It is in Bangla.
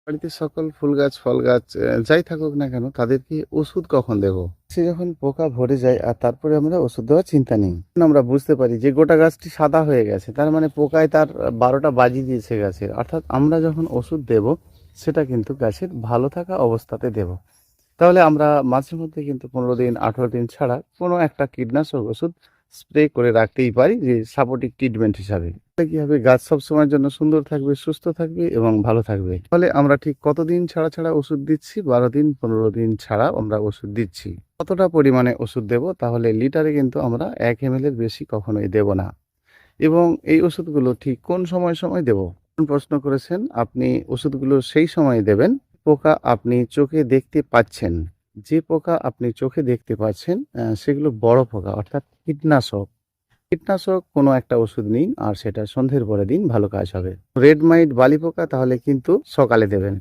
বাড়িতে সকল ফুল গাছ, ফল গাছ যাই থাকুক না কেন তাদেরকে ওষুধ কখন দেব? সে যখন পোকা ভরে যায় আর তারপরে আমরা ওষুধ দেওয়ার চিন্তা নেই। তখন আমরা বুঝতে পারি যে গোটা গাছটি সাদা হয়ে গেছে। তার মানে পোকায় তার ১২টা বাজিয়ে দিয়েছে গাছের। অর্থাৎ আমরা যখন ওষুধ দেব সেটা কিন্তু গাছের ভালো থাকা অবস্থাতে দেব। তাহলে আমরা মাঝে মধ্যে কিন্তু ১৫ দিন ১৮ দিন ছাড়া কোনো একটা কীটনাশক ওষুধ স্প্রে করে রাখতেই পারি যে সাপোর্টিভ ট্রিটমেন্ট হিসাবে। তাহলে কি হবে গাছ সবসময়ের জন্য সুন্দর থাকবে, সুস্থ থাকবে এবং ভালো থাকবে। ফলে আমরা ঠিক কতদিন ছাড়া, ছাড়া ওষুধ দিচ্ছি? ১২ দিন ১৫ দিন ছাড়া আমরা ওষুধ দিচ্ছি। কতটা পরিমাণে ওষুধ দেব? তাহলে লিটারে কিন্তু আমরা ১ ml এর বেশি কখনোই দেব না। এবং এই ওষুধগুলো ঠিক কোন সময়, সময় দেব? প্রশ্ন করেছেন, আপনি ওষুধগুলো সেই সময় দেবেন পোকা আপনি চোখে দেখতে পাচ্ছেন। যে পোকা আপনি চোখে দেখতে পাচ্ছেন সেগুলো বড় পোকা অর্থাৎ কীটনাশক। কীটনাশক কোনো একটা ওষুধ নিন আর সেটা সন্ধ্যের পরে দিন ভালো কাজ হবে। রেড মাইট বালি পোকা তাহলে কিন্তু সকালে দেবেন।